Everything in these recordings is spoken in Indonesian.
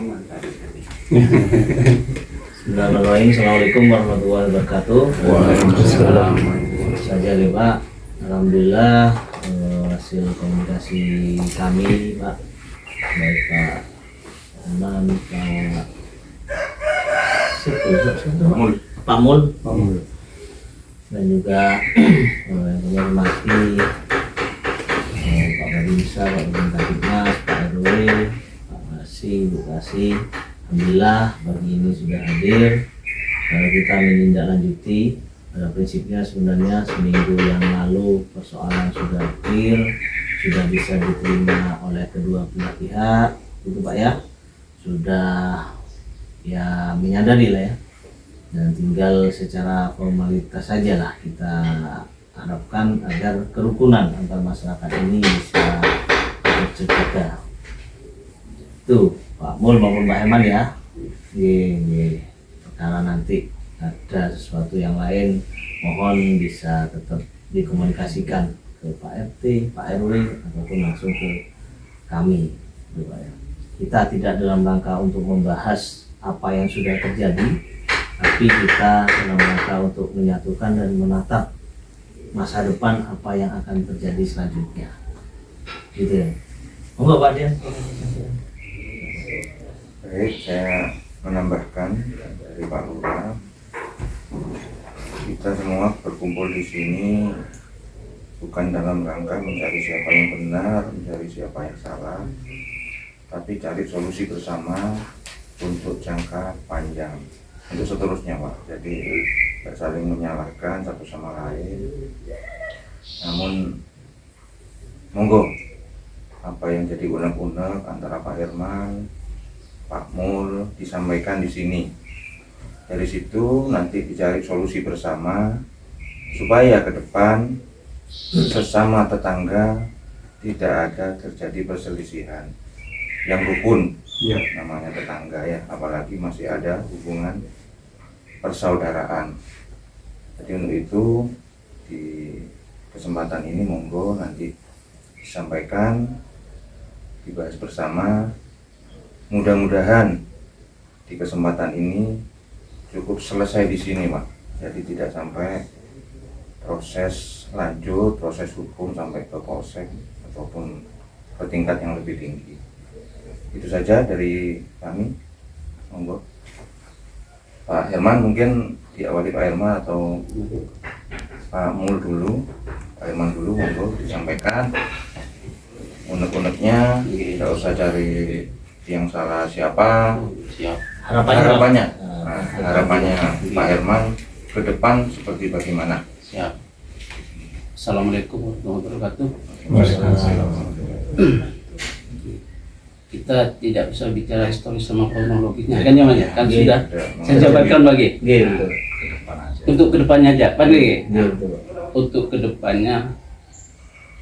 Bismillahirrahmanirrahim. Assalamualaikum warahmatullahi wabarakatuh. Waalaikumsalam. Saja nih Pak, alhamdulillah hasil komunikasi kami Pak, baik Pak Aman, Pak Mul, dan juga yang menghormati Pak Babinsa, Pak Babinsa, Pak RW, Pak Masi, Bu Kasi. Alhamdulillah pagi ini sudah hadir. Kalau kita menindaklanjuti, pada prinsipnya sebenarnya seminggu yang lalu persoalan sudah clear, sudah bisa diterima oleh kedua belah pihak, itu Pak ya, sudah ya menyadari lah ya, dan tinggal secara formalitas saja lah kita harapkan agar kerukunan antar masyarakat ini bisa terjaga. Tuh Pak Mul maupun Pak Herman ya, karena nanti ada sesuatu yang lain mohon bisa tetap dikomunikasikan ke Pak RT, Pak RW ataupun langsung ke kami, Pak ya. Kita tidak dalam rangka untuk membahas apa yang sudah terjadi, tapi kita dalam rangka untuk menyatukan dan menatap masa depan apa yang akan terjadi selanjutnya, gitu ya. Monggo Pak Dian. Baik, saya menambahkan dari Pak Lurah, kita semua berkumpul di sini bukan dalam rangka mencari siapa yang benar, mencari siapa yang salah, tapi cari solusi bersama untuk jangka panjang, untuk seterusnya Pak. Jadi tidak saling menyalahkan satu sama lain, namun monggo apa yang jadi unek-unek antara Pak Herman, Pak Mul disampaikan di sini. Dari situ nanti dicari solusi bersama supaya ke depan sesama tetangga tidak ada terjadi perselisihan yang rukun, ya, namanya tetangga ya, apalagi masih ada hubungan persaudaraan. Jadi untuk itu di kesempatan ini monggo nanti disampaikan, dibahas bersama. Mudah-mudahan di kesempatan ini cukup selesai di sini Pak. Jadi tidak sampai proses lanjut, proses hukum sampai ke polsek ataupun ke tingkat yang lebih tinggi. Itu saja dari kami. Monggo Pak Herman, mungkin diawali Pak Herman atau Pak Mul dulu. Pak Herman dulu, monggo disampaikan unek-uneknya, tidak usah cari yang salah siapa. Siap. Harapannya Pak Herman ke depan seperti bagaimana? Siap. Assalamualaikum warahmatullahi wabarakatuh. Kita tidak bisa bicara historis sama kronologisnya kan ya Mas? Kan sudah saya jabarkan bagi. Untuk kedepannya aja, bagi. Untuk kedepannya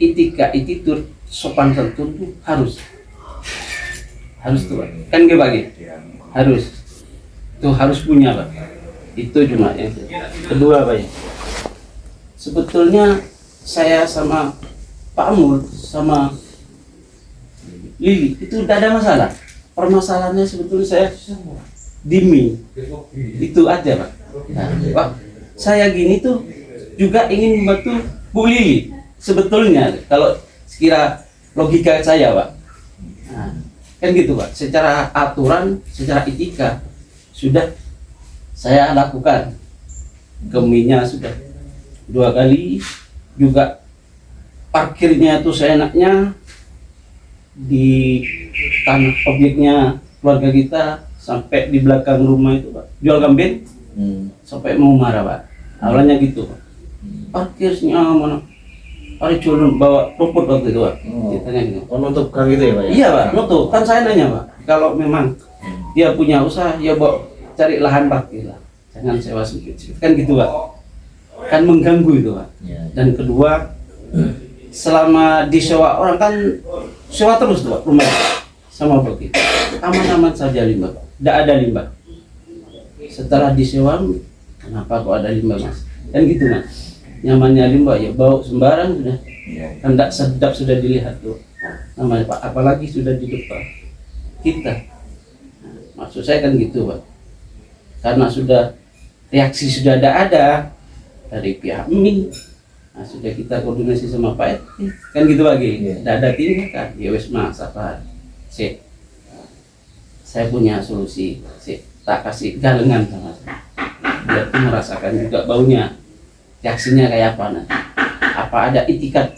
etika itu sopan santun itu harus tuh Pak. Kan ke bagi harus itu harus punya Pak. Itu cuma yang kedua Pak ya, sebetulnya saya sama Pak Mul sama Lili itu tidak ada masalah. Permasalahannya sebetulnya saya dimi itu aja Pak. Nah, Pak, saya gini tuh juga ingin membantu Bu Lili sebetulnya kalau sekira logika saya Pak. Nah, kan gitu Pak, secara aturan, secara etika sudah saya lakukan. Geminya sudah 2 kali, juga parkirnya itu seenaknya di tanah objeknya keluarga kita sampai di belakang rumah itu Pak, jual kambing sampai mau marah Pak. Awalnya gitu Pak, parkirnya mana? Hari culun bawa rumput waktu itu Pak. Ceritanya gitu. Oh, nutup gang gitu ya Pak ya? Iya Pak, nutup. Kan saya nanya Pak, kalau memang dia punya usaha, ya bawa cari lahan parkir lah. Jangan sewa sempit. Kan gitu Pak. Kan mengganggu itu Pak. Ya. Dan kedua, selama disewa orang kan sewa terus tuh Pak rumah sama begitu. Aman-aman saja limbah Pak. Tidak ada limbah. Setelah disewa, kenapa kok ada limbah Mas? Kan gitu Mas. Nyamannya limbah ya bau sembarang sudah, kan tidak sedap sudah dilihat tuh namanya Pak, apalagi sudah di depan kita. maksud saya kan gitu Pak, karena sudah reaksi sudah ada dari pihak MI. Nah, sudah kita koordinasi sama Pak RT kan gitu lagi, ada tindakan ya wes mas apa sih, saya punya solusi sih, tak kasih galengan sama saya biar tuh merasakan juga baunya, reaksinya kayak apa nanti, apa ada itikat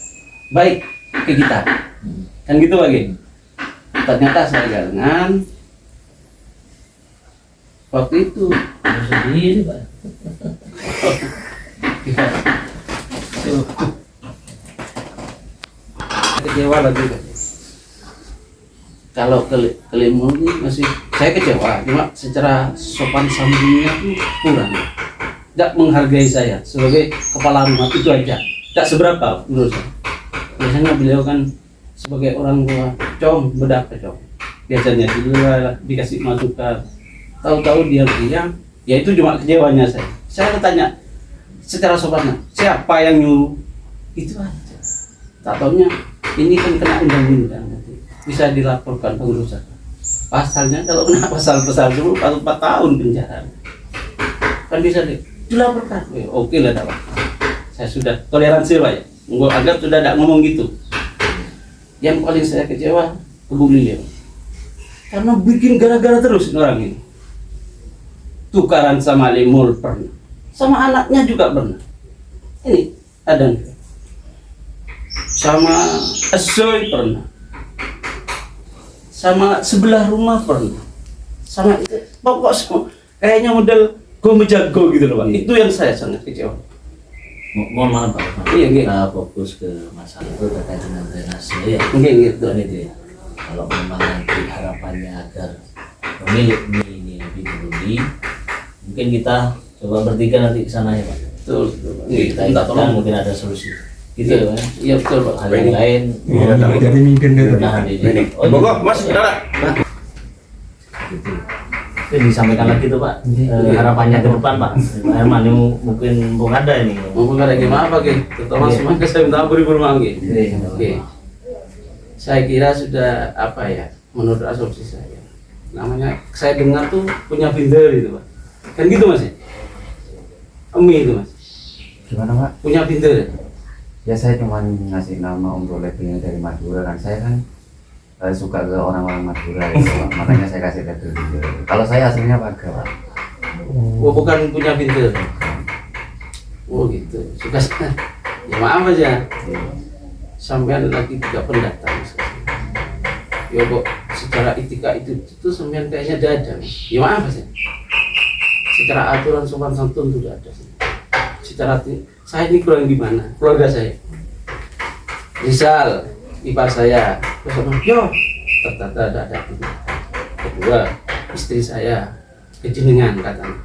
baik ke kita kan gitu lagi. Ternyata saya galengan waktu itu sendiri Pak. Kecewa lagi. Kalau Kelimun ini masih saya kecewa, cuma secara sopan santunnya tuh kurang, tidak menghargai saya sebagai kepala rumah, itu aja, tidak seberapa menurut saya. Biasanya beliau kan sebagai orang tua, com bedak com, biasanya dia dikasih masukan, tahu-tahu dia bilang, ya itu cuma kecewanya saya. Saya bertanya secara sopan, siapa yang nyuruh? Itu aja. Tak taunya ini kan kena undang-undang, bisa dilaporkan pengerusakan. Pasalnya kalau kena pasal-pasal dulu 4 tahun penjara. Kan bisa dilaporkan. Oke lah, tak apa. Saya sudah toleransi Pak ya. Gue anggap sudah tidak ngomong gitu. Yang paling saya kecewa Bu Lili, karena bikin gara-gara terus orang ini. Tukaran sama Limul pernah, sama anaknya juga pernah. Ini ada sama Asoy pernah, sama sebelah rumah pernah, sama itu pokok semua kayaknya model gue menjago gitu loh Pak. Itu yang saya sangat kecewa. Mohon maaf Pak, Iya, iya. kita fokus ke masalah itu terkait dengan drainase ya. Mungkin gitu. Gitu ya. Kalau memang nanti harapannya agar pemilik ini lebih peduli, mungkin kita coba bertiga nanti ke sana ya Pak. Betul. Kita Minta tolong. mungkin ada solusi. Gitu ya Pak. Iya betul Pak. Hal yang lain. Iya, dari mimpin dulu. Nah, Ini, oh, iya. Bogor, Mas, saudara. Gitu. Itu disampaikan lagi tuh Pak, harapannya ke depan Pak. Herman ini mungkin belum ada ini. Mau ada gimana Pak? Terutama Iya. semuanya saya minta beri bermanggil. Iya. Oke. Saya kira sudah apa ya, menurut asumsi saya. Namanya saya dengar tuh punya binder itu Pak. Kan gitu Mas ya? Emi itu Mas. Gimana Pak? Punya binder. Ya saya cuma ngasih nama untuk labelnya dari Madura kan. Saya kan suka ke orang-orang Madura gitu Pak. Makanya saya kasih label gitu. Kalau saya aslinya Paga Pak. Oh bukan punya binder. Oh gitu. Suka saya. Ya maaf aja. Sampean lagi tidak pendatang. Ya kok secara etika itu sampean kayaknya tidak ada. Ya maaf aja. Secara aturan sopan santun itu tidak ada. Secara saya ini kurang gimana? Keluarga saya. Misal ipar saya, yo tertata ada. Kedua, istri saya kejenengan katanya.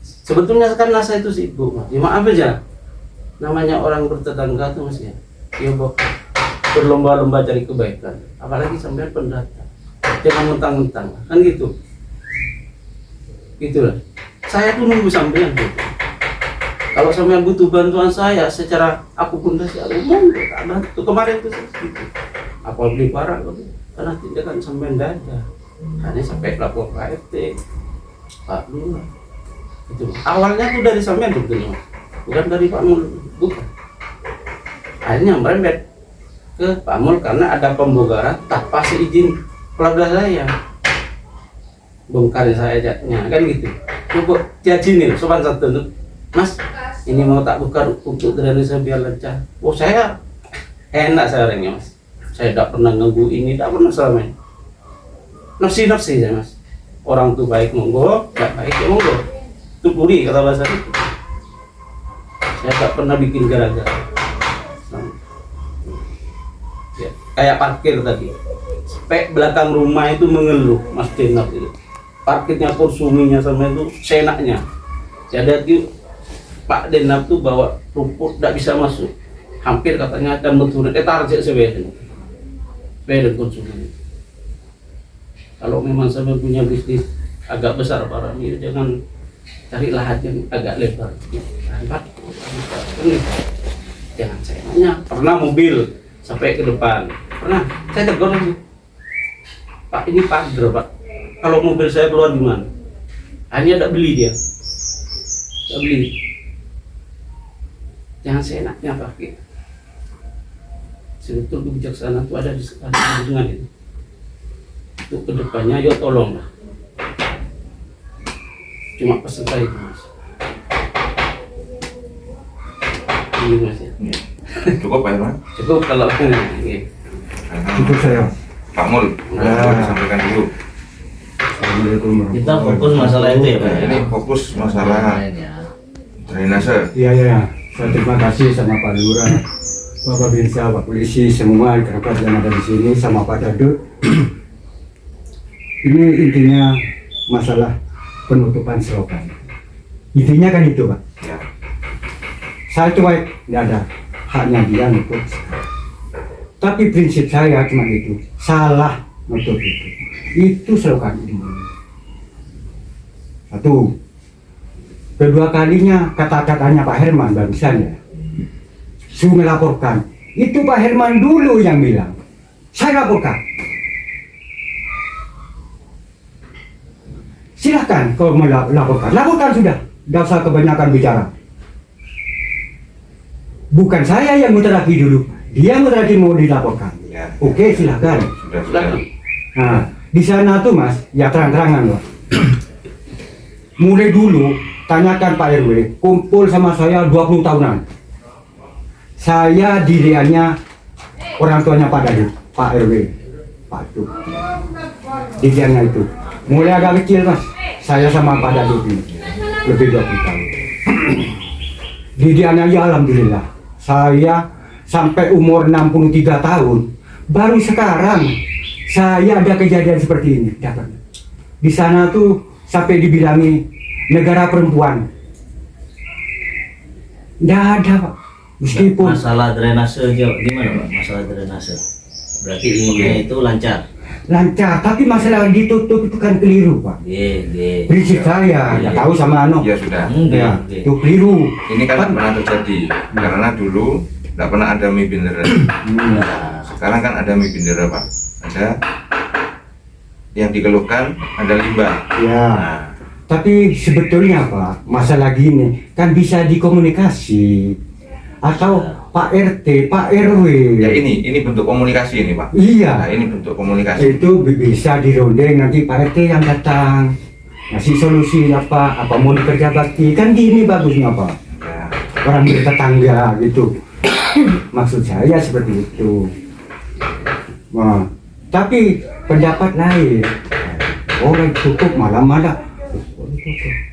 Sebetulnya karena saya itu sibuk, Mas. Ya maaf aja. Namanya orang bertetangga tuh Mas ya. Ya berlomba-lomba cari kebaikan. Apalagi sampai pendatang. Jangan mentang-mentang, kan gitu. Gitulah. Saya tuh nunggu sampean gitu. Kalau sampean butuh bantuan saya secara akomodasi, aku mau tak bantu. Kemarin tuh gitu. Apa beli barang karena tindakan sampean dada. Hanya sampai lapor Pak RT, Pak Lurah. Itu awalnya tuh dari sampean sebetulnya, bukan dari Pak Mul, bukan. Akhirnya merembet ke Pak Mul karena ada pembongkaran tanpa seizin keluarga saya. Bongkar saya jatnya kan gitu. Coba diaji nih sopan santun, Mas. Ini mau tak buka untuk drainase biar lancar. Oh saya enak saya orangnya Mas. Saya tidak pernah nganggu ini, tidak pernah selama ini. Nafsi saya Mas. Orang tuh baik monggo, nggak baik ya monggo. Tupuri kata bahasa itu. Saya tak pernah bikin gara-gara. Ya, kayak parkir tadi. Spek belakang rumah itu mengeluh Mas Denap itu. Parkirnya konsuminya sama itu senaknya. Jadi Pak Denap tuh bawa rumput tidak bisa masuk. Hampir katanya akan menurun. Target sebenarnya. Beda konsumen. Kalau memang sampai punya bisnis agak besar para ini, jangan cari lahan yang agak lebar. Jangan saya nanya. Pernah mobil sampai ke depan. Pernah. Saya tegur lagi. Pak ini pagar Pak. kalau mobil saya keluar gimana? Akhirnya tidak beli dia, tidak beli. Jangan seenaknya pakai. Sebetulnya kebijaksanaan itu ada di dengan itu. Untuk kedepannya, ayo tolonglah. Cuma pesan saya itu, Mas. Ini Mas ya. Cukup Pak Herman? Cukup kalau ini. Cukup saya. Pak Mul, sampaikan dulu. Assalamualaikum. Kita fokus masalah itu ya Pak. Ini fokus masalah Ya. drainase. Iya, iya. Saya terima kasih sama Pak Lurah, Bapak Binsa, Pak Polisi, semua kerabat yang ada di sini, sama Pak Dadut. Ini intinya masalah penutupan selokan. Intinya kan itu, Pak. Ya. Saya itu baik, tidak ada haknya dia nutup. Tapi prinsip saya cuma itu, salah nutup itu. Itu selokan ini. Satu. Kedua kalinya kata-katanya Pak Herman barusan ya. Su melaporkan. Itu Pak Herman dulu yang bilang. Saya laporkan. Silahkan kalau mau laporkan. Laporkan sudah. Tidak usah kebanyakan bicara. Bukan saya yang muter lagi dulu. Dia muter lagi mau dilaporkan. Ya. Oke, silahkan. Sudah. Nah, di sana tuh Mas, ya terang-terangan loh. Mulai dulu, tanyakan Pak RW, kumpul sama saya 20 tahunan. Saya diriannya orang tuanya Pak Dadut, Pak RW, Pak Tuh. Diriannya itu. Mulai agak kecil Mas, saya sama Pak Dadut ini. Lebih 20 tahun. Diriannya ya Alhamdulillah. Saya sampai umur 63 tahun, baru sekarang saya ada kejadian seperti ini. Dapat. Di sana tuh sampai dibilangi negara perempuan. Nggak ada Pak. Meskipun Masalah drainase gimana Pak? Masalah drainase. Berarti inginnya itu lancar. lancar, tapi masalah ditutup itu kan keliru Pak. Prinsip saya, nggak tahu sama Ya sudah. Ya, itu keliru. Ini kan pernah terjadi karena dulu tidak pernah ada mie bendera. Sekarang kan ada mie bendera Pak. Ada yang dikeluhkan, ada limbah. Ya. Nah, Tapi sebetulnya Pak, masalah gini kan bisa dikomunikasi atau Pak RT, Pak RW. ya ini bentuk komunikasi ini Pak. Iya. Nah, ini bentuk komunikasi. Itu bisa dirondeng nanti Pak RT yang datang ngasih solusi apa mau dikerja bakti kan gini bagusnya Pak. Ya. Orang bertetangga gitu. Maksud saya seperti itu. Nah, tapi pendapat lain. Orang cukup malah.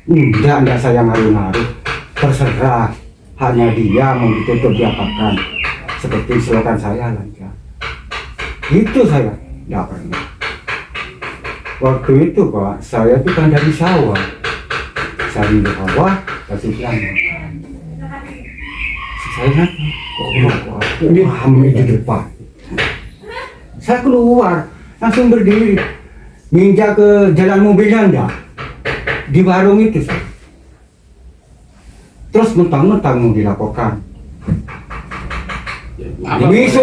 Enggak saya ngaruh-ngaruh. Terserah. Hanya dia mau ditutup diapakan. Seperti slogan saya lancar. Itu saya enggak pernah. Waktu itu Pak, saya tuh kan dari sawah. Saya di bawah, kasih pelanggan. Saya ini hamil di depan. Saya keluar, langsung berdiri, nginjak ke jalan mobilnya enggak. Di warung itu saya. Terus mentang-mentang mau dilaporkan.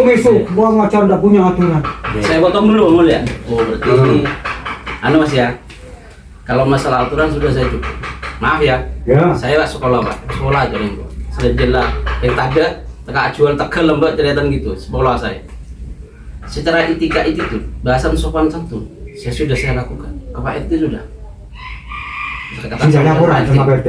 Besok buang acara enggak punya aturan. Saya potong dulu Mul ya. Oh berarti ini anu Mas ya. Kalau masalah aturan sudah saya cukup. Maaf ya. Ya. Saya sekolah Pak. Sekolah aja nih. Sudah jelas. Yang ada teka jual tegel lembek cerita gitu. Sekolah saya. Secara etika itu tuh bahasan sopan santun. Saya lakukan. Ke Pak RT sudah. Sudah laporan sama Pak RT.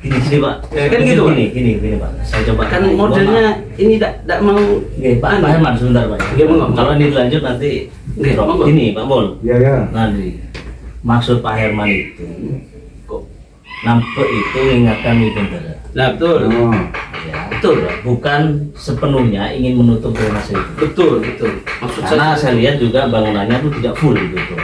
Gini Pak. Ya, kan gitu, Pak. Gini Pak. Saya coba. Kan modelnya ini tidak mau. Pak Herman sebentar Pak. Kalau ini dilanjut nanti Nggih, monggo. ini Pak Mul. Ya. Nanti maksud Pak Herman itu kok nampak itu mengingatkan mie bendera. Nah betul. Oh. Ya, betul Pak. Bukan sepenuhnya ingin menutup drainase itu. Betul. Maksud Karena saya lihat juga bangunannya itu tidak full gitu.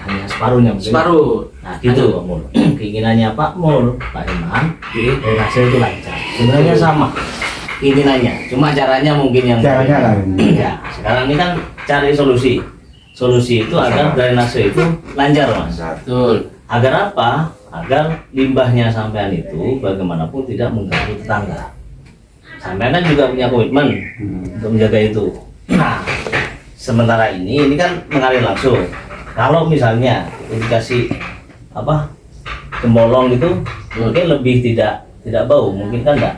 Hanya separuhnya mungkin. separuh. Nah gitu Pak Mul. Keinginannya Pak Mul, Pak Herman, drainase itu lancar. Sebenarnya sama keinginannya, cuma caranya mungkin yang Caranya lain. Ya, sekarang ini kan cari solusi. Solusi itu agar drainase itu lancar Mas. Betul. Agar apa? Agar limbahnya sampean itu bagaimanapun tidak mengganggu tetangga. Sampean kan juga punya komitmen untuk menjaga itu. Nah, sementara ini kan mengalir langsung. Kalau misalnya dikasih apa cembolong itu mungkin lebih tidak bau, mungkin kan enggak?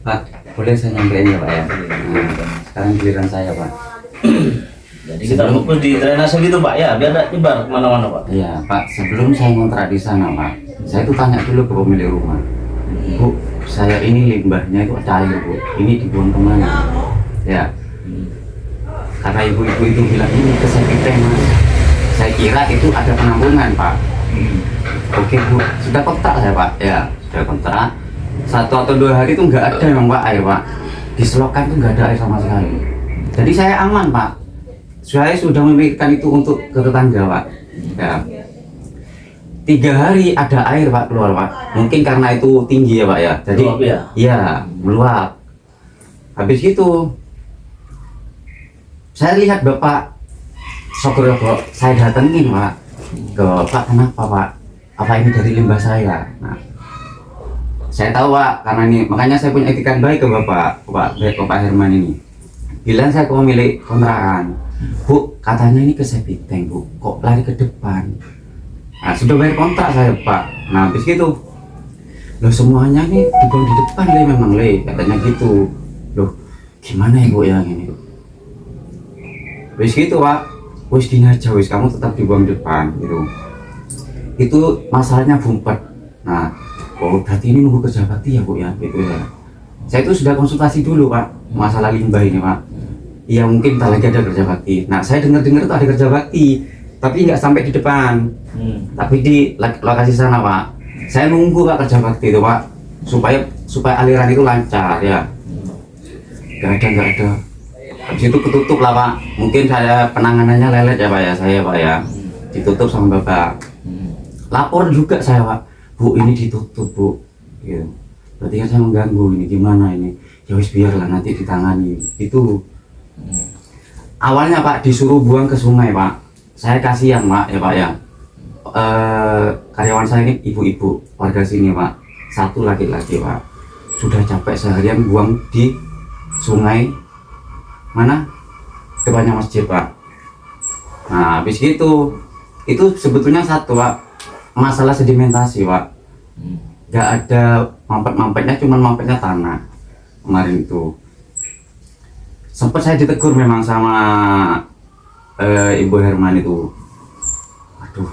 Pak, boleh saya nyampein ya Pak ya? Nah, sekarang giliran saya Pak. Jadi kita fokus di drainase gitu Pak ya, biar tidak nyebar kemana-mana Pak. Iya Pak, sebelum saya ngontrak di sana Pak, saya tuh tanya dulu ke pemilik rumah, Bu, saya ini limbahnya itu ada air Bu, ini dibuang kemana? Ya, karena ibu-ibu itu bilang ini ke septic tank Mas. Saya kira itu ada penampungan Pak. Oke Bu, sudah kontrak saya Pak, ya sudah kontrak. 1 atau 2 hari itu nggak ada memang Pak air Pak, di selokan itu nggak ada air sama sekali. Jadi saya aman Pak, saya sudah memikirkan itu untuk ke tetangga Pak. Ya. 3 hari ada air Pak keluar Pak, mungkin karena itu tinggi ya Pak ya, jadi Meluap ya? iya meluap. Habis itu saya lihat Bapak sopir Bapak, saya datengin Pak ke Pak, kenapa Pak, apa ini dari limbah saya? Nah, saya tahu Pak, karena ini makanya saya punya etikan baik ke Bapak Herman ini. Bilang saya ke pemilik kontrakan, Bu, katanya ini ke septic tank Bu, kok lari ke depan? Nah, sudah bayar kontrak saya Pak. Nah, habis gitu, loh semuanya ini dibuang di depan Le, memang Le, katanya gitu. Loh, gimana ya Bu yang ini? Habis gitu Pak, wis gini aja wis, kamu tetap dibuang depan gitu. Itu masalahnya bumpet. Nah, oh berarti ini nunggu kerja bakti ya Bu ya, gitu ya. Saya itu sudah konsultasi dulu Pak, masalah limbah ini Pak. Iya mungkin tak lagi ada kerja bakti. Nah saya dengar-dengar itu ada kerja bakti, tapi nggak sampai di depan, tapi di lokasi sana Pak. Saya nunggu Pak kerja bakti itu Pak, supaya aliran itu lancar ya. Nggak ada. Habis itu ketutup lah Pak. Mungkin saya penanganannya lelet ya Pak ya, saya Pak ya. Ditutup sama Bapak. Lapor juga saya Pak, Bu ini ditutup Bu. Gitu. Berarti kan saya mengganggu, ini gimana ini? Ya wis biarlah nanti ditangani. Itu awalnya Pak disuruh buang ke sungai Pak. Saya kasihan Pak ya Pak ya. Karyawan saya ini ibu-ibu warga sini Pak. 1 laki-laki Pak. Sudah capek seharian buang di sungai mana? Depannya masjid Pak. Nah habis itu sebetulnya satu Pak, masalah sedimentasi Pak. Gak ada mampet-mampetnya, cuma mampetnya tanah kemarin itu. Sempat saya ditegur memang sama Ibu Herman itu. Aduh,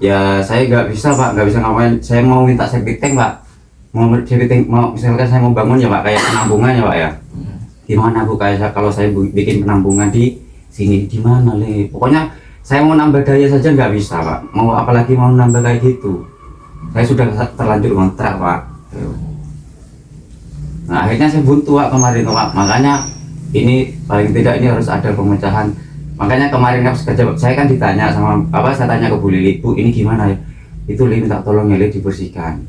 ya saya nggak bisa Pak, nggak bisa ngapain. Saya mau minta septic tank Pak, mau misalkan saya mau bangun ya Pak, kayak penampungan ya Pak ya. Gimana Bu, kayak kalau saya bikin penampungan di sini, di mana Le? Pokoknya saya mau nambah daya saja nggak bisa Pak, mau apalagi mau nambah kayak gitu. Saya sudah terlanjur kontrak Pak. Nah akhirnya saya buntu Pak kemarin Pak, makanya ini paling tidak ini harus ada pemecahan. Makanya kemarin saya kan ditanya sama saya tanya ke Bu Lili, Bu ini gimana ya? Itu Lili minta tolong ya, Lili dibersihkan.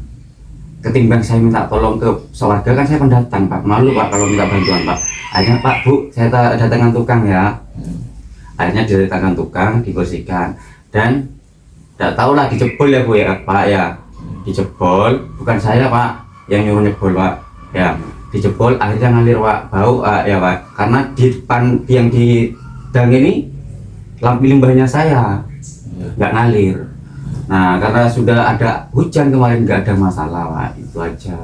Ketimbang saya minta tolong ke sewarga, kan saya pendatang Pak, malu Pak kalau minta bantuan Pak. Akhirnya Pak Bu, saya datangkan tukang ya. Akhirnya didatangkan tukang, dibersihkan, dan tidak tahu lah dijebol ya Bu ya Pak ya. Dijebol, bukan saya Pak yang nyuruh nyebol Pak ya, dijebol akhirnya ngalir Pak, bau ya Pak, karena di depan yang di dang ini lampu limbahnya saya nggak ngalir. Nah karena sudah ada hujan kemarin nggak ada masalah Pak, itu aja.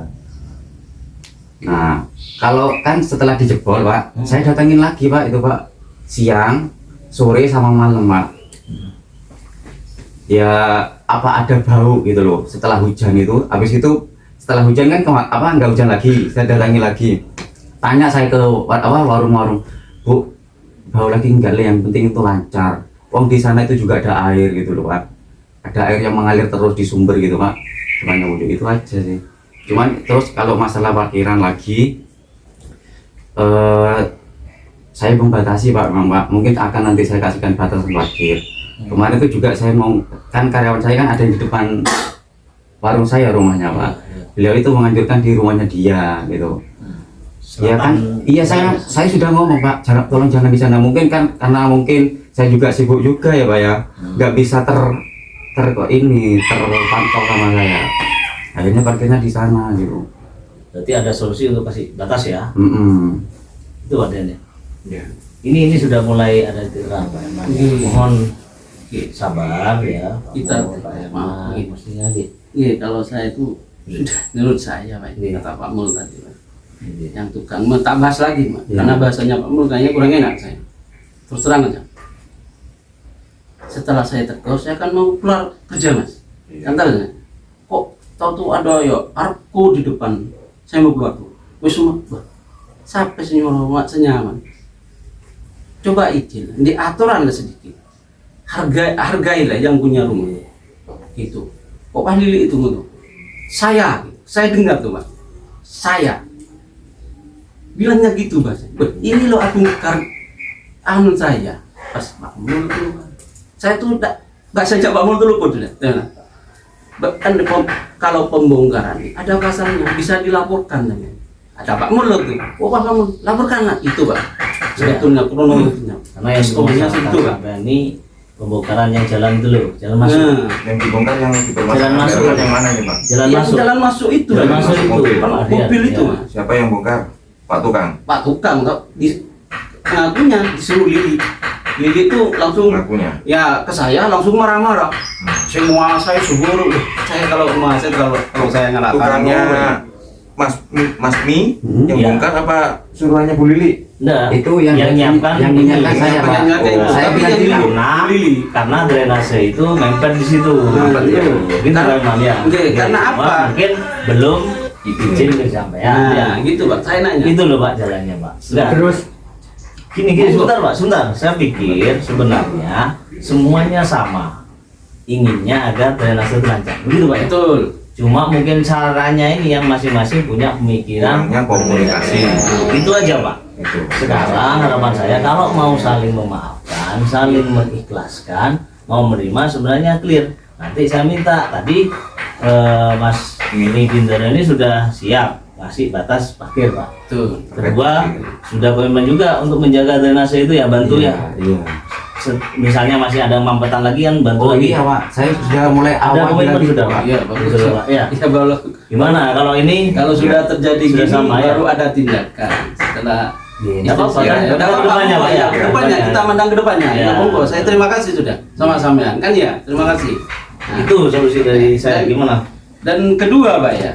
Nah kalau kan setelah dijebol Pak, saya datangin lagi Pak itu Pak, siang, sore sama malam Pak. Ya apa ada bau gitu loh setelah hujan itu. Habis itu setelah hujan kan nggak hujan lagi, saya datangi lagi, tanya saya ke warung-warung, Bu bau lagi enggak Le, yang penting itu lancar. Wong di sana itu juga ada air gitu loh Pak, ada air yang mengalir terus di sumber gitu Pak. Cuman itu aja sih. Cuman terus kalau masalah parkiran lagi, saya membatasi Pak memang Pak, mungkin akan nanti saya kasihkan batasan parkir. Kemarin itu juga saya mau, kan karyawan saya kan ada di depan warung saya rumahnya Pak. Beliau itu menganjurkan di rumahnya dia gitu. Ya kan, iya saya sudah ngomong Pak, tolong jangan di sana. Mungkin kan karena mungkin saya juga sibuk juga ya Pak ya, nggak bisa terpantau sama saya. Akhirnya parkirnya di sana gitu. Berarti ada solusi untuk kasih batas ya? Itu adanya. Ya. Ini sudah mulai ada terang Pak. Mohon Oke. sabar ya. Kita Pak Herman, maaf, mestinya gitu. Iya, kalau saya itu sudah menurut saya Pak, Iya. kata Pak Mul tadi Pak. Gitu. Yang tukang tak bahas lagi Pak. Iya. Karena bahasanya Pak Mul kayaknya kurang enak saya. Terus terang aja. Setelah saya tegur, saya akan mau keluar kerja Mas. Kan tahu nggak? Kok tahu tuh ada ya arku di depan. Saya mau keluar tuh. Wis semua. Wah, sampai senyum mak senyaman. Coba izin, diaturan lah sedikit. Hargailah yang punya rumah. Gitu. Kok Pak Lili itu tuh? Saya dengar tuh Pak. Saya bilangnya gitu Mas. Ini loh aku anu saya pas Pak Mul tuh. Saya tuh nggak sejak Pak Mul tuh lupa tuh. Kan kalau pembongkaran ada pasalnya bisa dilaporkan namanya. Ada Pak Mul tuh. Oh Pak Mul laporkanlah itu Pak. Sebetulnya kronologinya. Karena yang SO-nya situ Pak. ini pembongkaran yang jalan itu loh, jalan masuk. Nah, Yang dibongkar yang Jalan dipermasalahkan masuk. yang mana nih Pak? Jalan yang masuk. jalan masuk itu. Jalan Pak. masuk itu. Mobil. Kalau Pak, mobil iya, itu iya. Mas. Siapa yang bongkar? Pak Tukang. Pak tukang toh ngakunya disuruh Lili itu langsung Ngakunya. ya ke saya langsung marah-marah. Semua saya subur. Saya kalau saya ngelakukan Tukangnya Mas Mi yang Iya. bongkar apa suruhannya Bu Lili? Nah, Itu yang nyiapkan yang ini. menyiapkan saya, Pak. Yang nyiapkan itu. Saya Tapi bilang yang dulu. dulu. karena drainase itu nempel di situ. Nah, Gitu. itu. Gitu Karena- Pak ya. Oke, karena Cuma apa? Mungkin belum izin kesampaian. Nah, Ya. gitu Pak. Saya nanya. Itu loh Pak jalannya Pak. Nah, Terus gini sebentar Pak, sebentar. Saya pikir sebenarnya semuanya sama. Inginnya agar drainase itu lancar. Begitu Pak. Ya? Betul. Cuma mungkin caranya ini yang masing-masing punya pemikiran. Kurangnya komunikasi. Itu aja Pak. Itu. Sekarang harapan saya kalau mau saling memaafkan, saling mengikhlaskan, mau menerima sebenarnya clear. Nanti saya minta tadi Mas Mini Bintara ini sudah siap ngasih batas parkir Pak. Betul. Kedua sudah komitmen juga untuk menjaga drainase itu ya bantu ya. Iya. Misalnya masih ada mampetan lagi kan Oh bantu lagi. iya Pak, saya sudah mulai Ada awal komitmen bilang sudah gitu, Pak. Iya, bagus. Betul, Pak. Ya. Ya, kalau Gimana kalau ini? kalau sudah terjadi Sudah gini sama, ya? baru ada tindakan. Setelah Nggak apa-apa ya, kan? ya, Ke depannya Pak ya. ke depannya kita mandang ke depannya. Ya. Ya, monggo. Saya terima kasih sudah sama sampean kan ya. Terima kasih. Nah, Itu solusi dari saya gimana? Dan kedua Pak ya,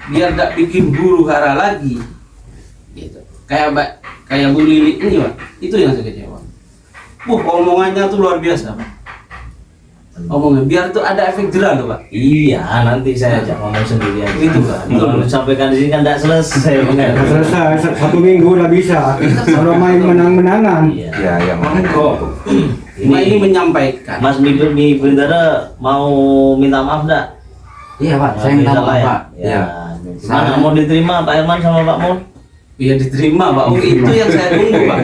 biar tidak bikin huru hara lagi. Gitu. Kayak Bu Lili ini Pak. Itu yang saya kecewa. Omongannya tuh luar biasa Pak. Omongan biar tuh ada efek jerah loh Pak. Iya, nanti saya ajak ngomong sendiri aja. Itu, Pak. Kalau sampaikan di sini kan tidak selesai. nggak selesai, satu minggu udah bisa. Kalau main menang-menangan. Iya. Ya, ya Monggo. Ini menyampaikan. Mas Mimi Bintara mau minta maaf enggak? Iya Pak, saya minta maaf Pak. Ya. Iya. Gimana mau diterima Pak Herman sama Pak Mul? Ya diterima Pak. Oh, itu yang saya tunggu Pak.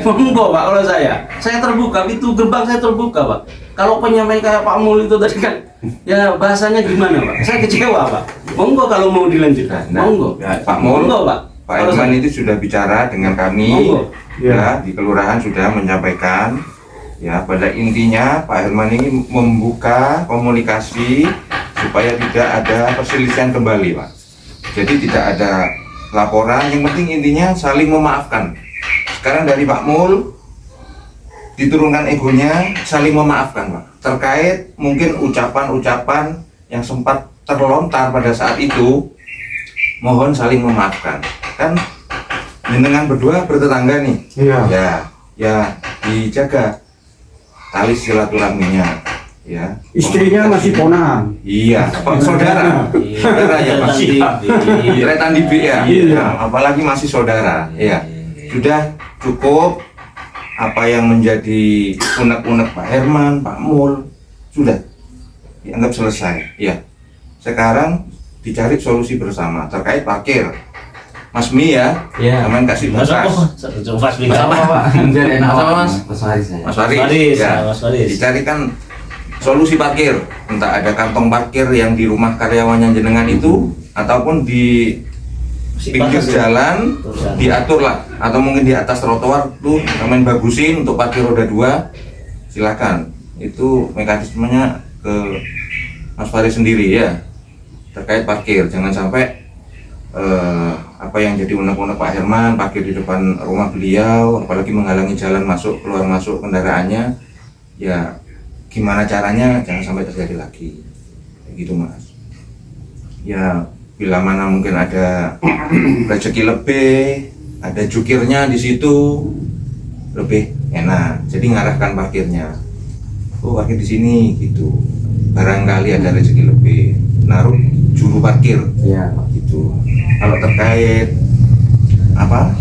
Monggo Pak kalau saya terbuka, pintu gerbang saya terbuka Pak. Kalau penyampaian kayak Pak Mul itu tadi kan ya bahasanya gimana Pak? Saya kecewa Pak. Monggo kalau mau dilanjutkan. Monggo. Ya, Pak Mul, Monggo Pak. Pak Kalau Irman saya- itu sudah bicara dengan kami. Monggo. Ya, di kelurahan sudah menyampaikan. Ya, pada intinya Pak Herman ini membuka komunikasi supaya tidak ada perselisihan kembali, Pak. Jadi tidak ada laporan, yang penting intinya saling memaafkan. Sekarang dari Pak Mul diturunkan egonya, saling memaafkan, Pak. Terkait mungkin ucapan-ucapan yang sempat terlontar pada saat itu, mohon saling memaafkan. Kan jenengan berdua bertetangga nih. Iya. Ya dijaga tali silaturahminya, ya. Istrinya masih ponakan. Iya, Pak, saudara. Saudara ya, Pak. Tretan di B ya. Iya. Nah, apalagi masih saudara. Ya. Sudah cukup apa yang menjadi unek-unek Pak Herman, Pak Mul, sudah dianggap selesai. Ya. Sekarang dicari solusi bersama terkait parkir. Mas Mi ya, Iya. Aman kasih Mas batas. Mas Mimi. Sama Pak, biar enak Sama, Pak. Mas. Mas Waris saya. Mas Waris, Waris, ya. Mas Waris. Dicarikan solusi parkir, entah ada kantong parkir yang di rumah karyawannya jenengan itu, ataupun di pinggir Batas, ya? jalan Terus, diatur lah, atau mungkin di atas trotoar tuh main bagusin untuk parkir roda 2, silakan. Itu mekanismenya ke Mas Faris sendiri ya, terkait parkir. Jangan sampai apa yang jadi unek-unek Pak Herman parkir di depan rumah beliau, apalagi menghalangi jalan masuk keluar masuk kendaraannya, ya gimana caranya jangan sampai terjadi lagi. Kayak gitu Mas. Ya bila mana mungkin ada rezeki lebih, ada jukirnya di situ lebih enak. Jadi ngarahkan parkirnya. Oh parkir di sini gitu. Barangkali ada rezeki lebih, naruh juru parkir. Iya, Pak. Gitu. Kalau terkait apa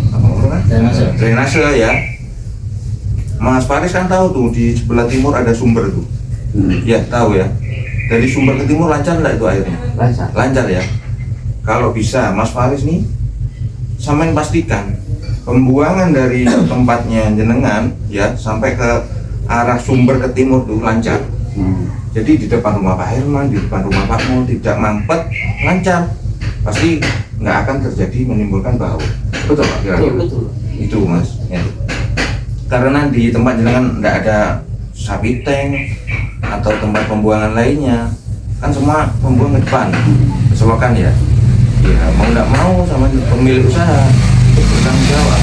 drainase ya, Mas Faris kan tahu tuh di sebelah timur ada sumber tuh. Ya tahu ya. Dari sumber ke timur lancar nggak itu airnya? Lancar. Lancar ya. Kalau bisa Mas Faris nih, samain pastikan pembuangan dari tempatnya jenengan ya sampai ke arah sumber ke timur tuh lancar. Jadi di depan rumah Pak Herman, di depan rumah Pak Mul tidak mampet, lancar. Pasti nggak akan terjadi menimbulkan bau. Betul Pak kira-kira? Betul. Itu Mas. Ya. Karena di tempat jenengan nggak ada sapi tank atau tempat pembuangan lainnya, kan semua pembuang ke depan, keselokan ya. Ya mau nggak mau sama pemilik usaha untuk bertanggung jawab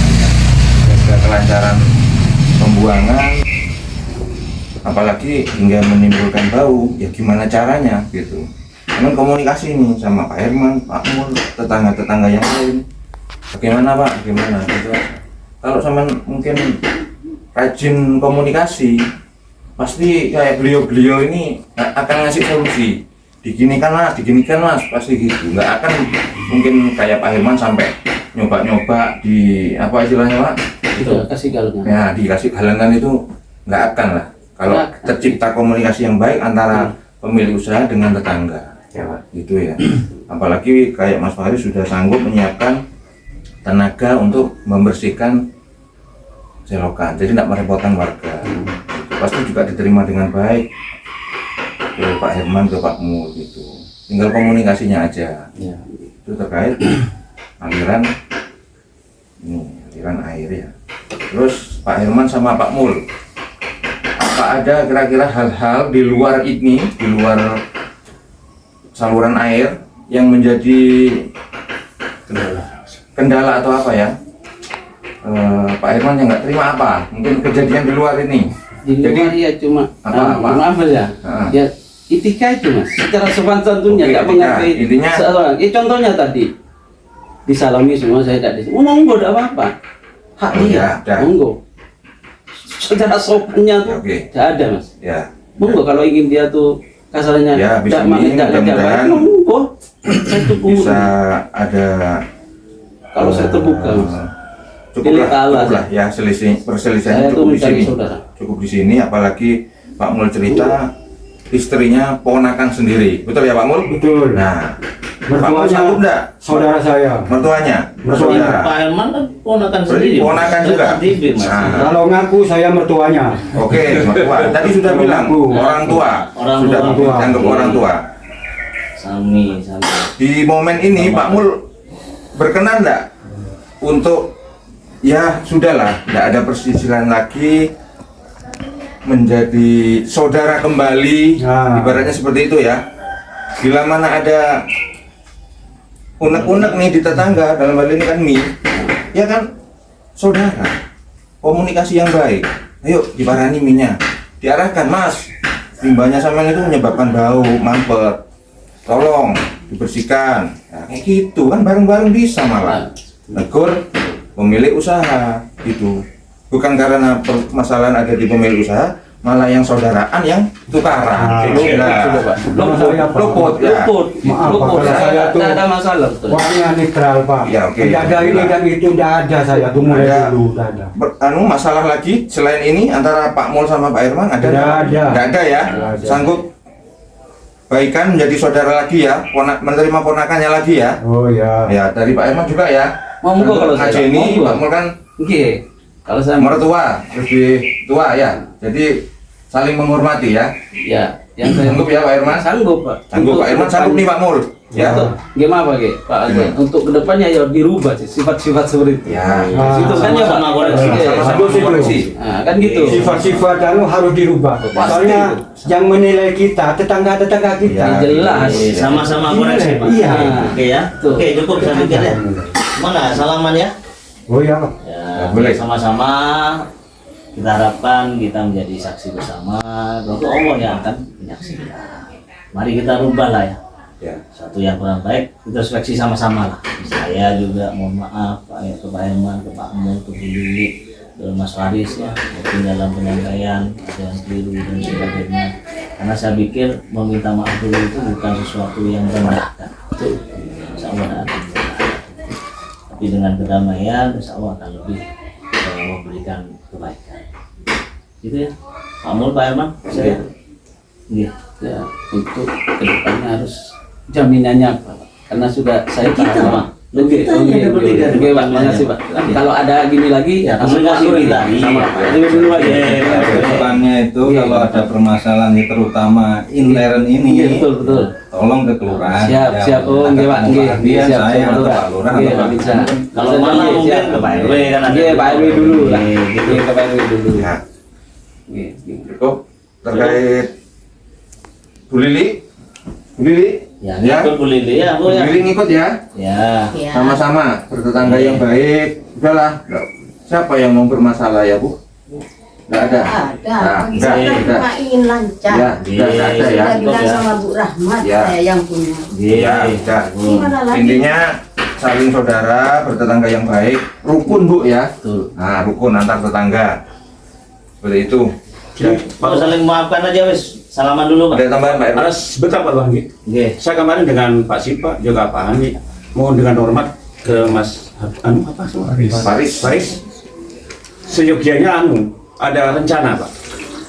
jaga kelancaran pembuangan, apalagi hingga menimbulkan bau. Ya gimana caranya gitu. Cuman komunikasi nih sama Pak Herman, Pak Mul, tetangga-tetangga yang lain. Bagaimana Pak? Bagaimana gitu. Kalau sama mungkin rajin komunikasi, pasti kayak beliau-beliau ini akan ngasih solusi. Diginikan mas, pasti gitu. Nggak akan mungkin kayak Pak Herman sampai nyoba-nyoba di apa istilahnya Pak? Itu kasih galengan. Ya dikasih galengan itu nggak akan lah. Kalau tercipta komunikasi yang baik antara pemilik usaha dengan tetangga, Ya, Pak. gitu ya. Apalagi kayak Mas Faris sudah sanggup menyiapkan tenaga untuk membersihkan selokan, jadi tidak merepotkan warga. Pasti juga diterima dengan baik ke Pak Herman, ke Pak Mul gitu. Tinggal komunikasinya aja. Ya. Itu terkait aliran air ya. Terus Pak Herman sama Pak Mul, apa ada kira-kira hal-hal di luar ini, di luar saluran air yang menjadi kendala atau apa ya? Pak Herman yang nggak terima apa? Mungkin kejadian di luar ini. Di luar ya cuma apa? maaf ya. Ya etika itu mas. Secara sopan santunnya Oke, nggak etika. mengerti. Intinya seorang. Contohnya tadi disalami semua saya tidak dis. Monggo tidak apa-apa. Hak Oh, dia. ya, Monggo. Secara sopannya tuh Oke. tidak ada mas. Ya. Monggo kalau ingin dia tuh kasarnya Ya, habis tidak ini mudah-mudahan monggo. Saya tunggu. Bisa ada Kalau saya terbuka mas. Cukup Pilih kalah, lah ya perselisihannya Saya tuh cukup di mencari sini. saudara. Cukup di sini, apalagi Pak Mul cerita istrinya ponakan sendiri, betul ya Pak Mul? Betul. Nah, Pak Mul Mertuanya sanggup enggak? saudara saya. Mertuanya? Mertuanya. Pak Herman kan ponakan Berarti sendiri. ponakan juga? TV, Mas. Nah. Kalau ngaku saya mertuanya. Oke, mertua. Tadi sudah Kalau bilang aku. orang tua, Orang sudah tua. dianggap orang tua. Sami. Di momen ini Pak Mul berkenan enggak untuk ya sudahlah, tidak ada perselisihan lagi, menjadi saudara kembali, Nah. ibaratnya seperti itu ya. Bila mana ada unek-unek nih di tetangga, dalam hal ini kan mie, ya kan saudara, komunikasi yang baik. Ayo diparani minyak, diarahkan mas, limbahnya sama itu menyebabkan bau, mampet, tolong dibersihkan. Nah, kayak gitu kan bareng-bareng bisa malah. Negur pemilik usaha itu, bukan karena permasalahan ada di pemilik usaha, malah yang saudaraan yang tukaran. Luput ya. Maaf, Pak, Luput. kalau saya tuh Tidak ada masalah. Betul. orangnya netral Pak. Ya, oke. Tidak ada ini dan itu tidak ada saya tuh mulai Ada. dulu tidak ada. Masalah lagi selain ini antara Pak Mul sama Pak Herman ada? Tidak ada. Nggak ada ya. Tidak ada. Sanggup baikan menjadi saudara lagi ya, menerima ponakannya lagi ya. Oh ya. Ya dari Pak Herman juga ya. Monggo kalau saya. ini Monggo. Pak Mul kan Oke. Kalau saya mertua lebih tua ya, jadi saling menghormati ya. ya yang saya Sanggup ya Pak Herman? Sanggup Pak. Sanggup Pak Herman, sanggup nih Pak Mul ya. Untuk gimana Pak Ge? Pak Ge? Gimana? Untuk kedepannya ya dirubah sih sifat-sifat seperti itu. Ya. Itu kan ya Pak. Sama-sama koreksi. Iya. Sama-sama Bagus itu. koreksi. Nah, kan gitu. Sifat-sifat harus dirubah. Pasti. Soalnya yang menilai kita tetangga-tetangga kita. Ya. Jelas. Sama-sama koreksi, Pak. Iya. Oke ya. Tuh. Oke, cukup saya pikir ya. Mana salaman ya? Oh ya. Ya, boleh. sama-sama kita harapkan kita menjadi saksi bersama, tentu Allah yang akan menyaksikan. Mari kita rubah lah ya. Ya. Satu yang kurang baik, introspeksi sama-sama lah. Saya juga mohon maaf ke Pak Herman, ke Pak Amul, ke Bu Lili, ke Mas Faris ya, mungkin dalam penyampaian ada yang keliru dan sebagainya. Karena saya pikir meminta maaf dulu itu bukan sesuatu yang merendahkan. Insya Allah ada. Tapi dengan kedamaian, insya Allah akan lebih memberikan kebaikan. Gitu ya, Pak Amul, Pak Herman, saya. Iya. Ya, untuk kedepannya harus jaminannya apa, Pak? Karena sudah saya paham. Oke, Pak, makasih Pak. Kalau ada gini lagi, Ya, komunikasi komunikasi kita. sama Iya. Pak. Ini dulu aja. Kedepannya itu kalau ada permasalahan yang terutama intern ini, Iya, betul. tolong ke kelurahan. Siap. Oh, nggih, Pak. Nggih, Dia siap. saya atau Pak Lurah Nggih, atau Pak bisa. Kalau Bisa, malah nggih, mungkin siap. ke Pak RW kan ada. Nggih, Pak RW dulu lah. Gitu. Nggih, ke Pak RW dulu. Ya. Nggih. Cukup terkait Bu Lili. Ya, ngikut Bu Lili ya, Bu Bu ya. Lili ngikut ya. Ya. Ya. Sama-sama bertetangga yang baik. Udahlah. Siapa yang mau bermasalah ya, Bu? Nggak ada. Ada. Nah, Bagi nggak, saya nggak. cuma ingin lancar. Ya, sudah nggak ada ya. Saya bilang Ya. sama Bu Rahmat, Ya. saya yang punya. Ya, udah. Gimana lagi? Intinya saling saudara, bertetangga yang baik, rukun Bu ya. Betul. Nah, rukun antar tetangga. Seperti itu. Mau saling memaafkan aja wis. Salaman dulu, Pak. Ada tambahan Pak RW? Ada sebentar Pak Bang. Nggih. Saya kemarin dengan Pak Sipa juga Pak Hani mohon dengan hormat ke Mas apa semua? Faris. Seyogianya ada rencana Pak.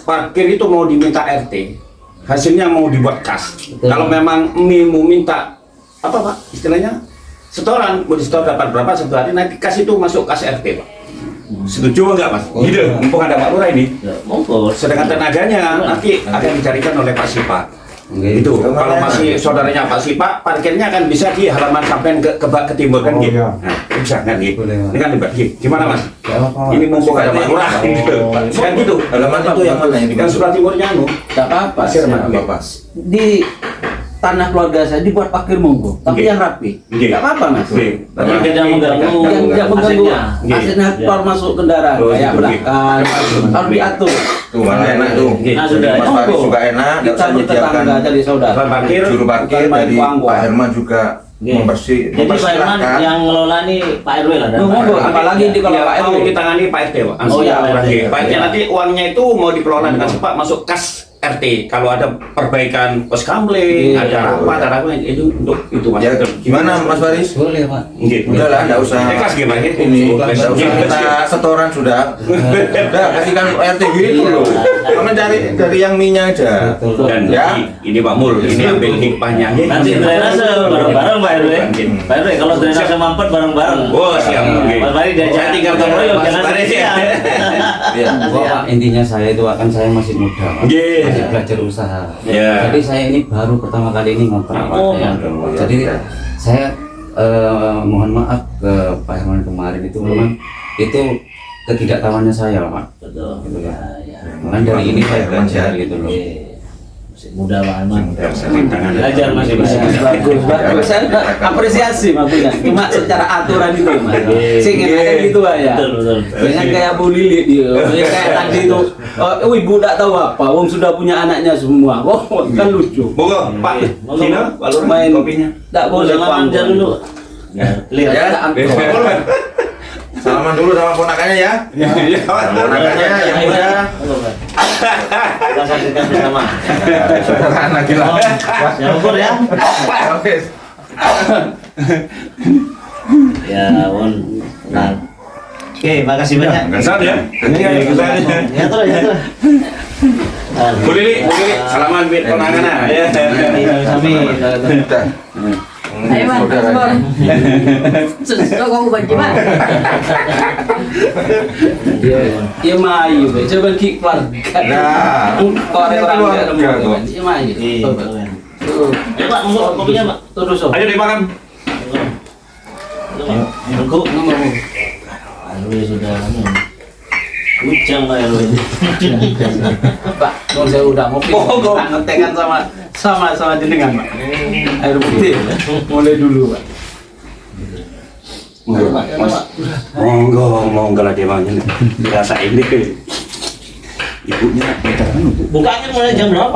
Parkir itu mau diminta RT, hasilnya mau dibuat kas. Betul. Kalau memang mau minta apa Pak istilahnya setoran, mau disetor dapat berapa satu hari, nanti kas itu masuk kas RT Pak. Setuju enggak Mas? Gitu, mumpung ada Pak Lurah ini. Ya, monggo. Sedangkan tenaganya nanti akan dicarikan oleh Pak Sipa. Itu kalau masih saudaranya Pak Sipa, parkirnya kan bisa di halaman sampai ke timur kan Oh, gitu. iya. Nah, bisa kan gitu. Boleh, Mas. Ini kan libat gitu. Gimana Mas? Ya, apa-apa. Ini mumpung ada Pak Lurah gitu. Kan gitu. Halaman itu yang mana yang Yang dimaksud? sebelah timurnya Tak apa-apa. Pasir, Saya- Mas. Apa? Di tanah keluarga saya dibuat parkir monggo, tapi Nggih. yang rapi. Nggih. Tak apa-apa Mas. Nggih. Tapi tidak mengganggu Yang tidak mengganggu asetnya. asetnya Iya. keluar masuk kendaraan Oh, kayak gitu, belakang harus diatur. Tuh, mana enak tuh. Nah, sudah. Mas Faris juga enak, nggak Kita usah menyediakan bertetangga jadi saudara. Tempat parkir. juru parkir Bukan main dari uang-uang. Pak Herman juga Nggih. membersih, Jadi Pak Herman mempersilahkan. yang ngelola nih Pak RW lah. dan Oh, Pak monggo. RW. Apalagi di kalau Ya, Pak mau RW. ditangani Pak RT Pak. Oh, iya, Pak RT. Pak RT nanti uangnya itu mau dikelola dengan Sipa masuk kas RT. Kalau ada perbaikan pos kamling, Iya. ada apa itu untuk itu Mas. Ya, gimana Mas Faris? Boleh Pak. Gitu. Udah lah, nggak usah. Kas gimana? Ini nggak usah minta setoran sudah. Udah kasihkan RT gitu loh. Kamu dari yang minyak aja. Dan Ya. ini Pak Mul, ini ambil hikmahnya. Nanti drainase bareng-bareng Pak RW. Pak RW kalau drainase mampet bareng-bareng. Oh, siap. Oke. Mas Faris diajak Saya tinggal gotong royong, jangan Faris ya. sendirian. Iya. Pak, intinya saya itu akan saya masih muda, Pak. Nggih. Masih belajar usaha. Ya. Jadi saya ini baru pertama kali ini ngontrak, Pak. Oh, Ya. ngontrak. Jadi saya mohon maaf ke Pak Herman kemarin itu memang itu ketidaktahuannya saya, Pak. Betul. Gitu ya. Ya. Makanya dari ini saya belajar gitu loh. Oke. Masih muda Pak Herman. Belajar masih Bagus, bagus. Saya apresiasi maksudnya. Cuma secara aturan itu Mas. Sing enak gitu ya. Betul, betul. Jangan kayak Bu Lili dia. Kayak tadi itu. Oh, ibu tak tahu apa. Wong sudah punya anaknya semua. Oh, kan lucu. Monggo Pak Monggo. Cina, Pak Lurah Main kopinya. Tak boleh Salaman aja dulu. Ya, clear. Ya. Angkor. Salaman dulu sama ponakannya ya. Iya, Ponakannya yang muda. Kita saksikan bersama. Saudaraan lagi lah. Ya ukur ya. Oke. Ya, Won. Nah. Oke, makasih banyak. Kesat ya. Ya terus, ya terus. Bu Lili, salaman bit konangan ya. Sami. Udah. Ayo Mas, Saudaranya. Susah kok baju Mas. Iya mayu, Be. Coba ki keluarga. Nah, Korek orang keluarga dia lembut. tuh. Iya mayu. Iya. Tuh. Ya Pak, mau kopinya Pak. Terus Om. Ayo dimakan. Tunggu. Aduh, sudah ujang Pak RW. Pak, kalau saya udah ngopi, ngetekan sama jenengan Pak. Air putih, mulai dulu Pak. Monggo lah dia mau ini. Rasa ini. ibunya pacaran itu Bukanya mulai jam berapa